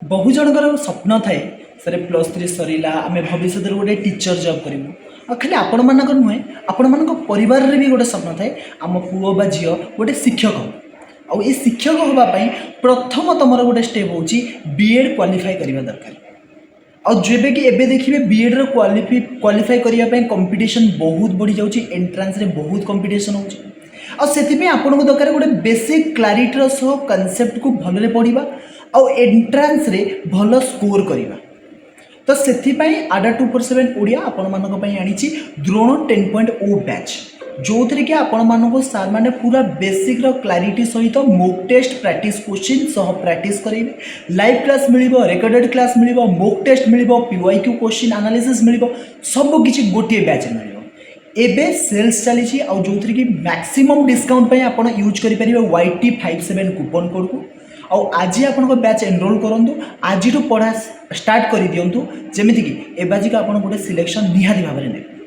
बहु जनकर स्वप्न थाए सर +3 सरला आम भविष्य गोटे टीचर जॉब करूँ खाली आपण मानक नुहे आपण मान परिवार रे भी गोटे स्वप्न थाए आम पुओ बा झील गोटे शिक्षक हो ये शिक्षक होगापाई प्रथम तुम गोटे स्टेप हूँ बीएड क्वालिफाई करने दरकार आबे कि एबे देखिए बीएड रो क्वालिफाई करने कंपटीशन बहुत बढ़ी जाऊँगी एंट्रांस रे बहुत कंपटीशन होती आपको दरकार गोटे बेसिक क्लारिटीर सह कनसेप्ट को भलरे पढ़ा आउ एंट्रांस रे भल स्कोर करवा तो से आडा 247 ओडिया आपण मानक आनी द्रोण 10.0 बैच जो थे कि आपण मानक सार मैंने पूरा बेसिक क्लारिटी सहित मोक टेस्ट प्रैक्टिस क्वेश्चन सह प्रैक्टिस करेंगे लाइव क्लास मिल रेकर्डेड क्लास मिल मोक टेस्ट मिल पीवाईक्यू क्वेश्चन एनालिसिस मिल सब किसी गोटे बैच मिल एबे सेल्स चली जो थे कि मैक्सिमम डिस्काउंट आप यूज करेंगे YT57 कूपन कोड को आज आपण बैच एनरोल करूँ आज पढ़ा स्टार्ट कर दिंतु जमीक एबाजिक आप गोटे सिलेक्शन निहाती भाव में ने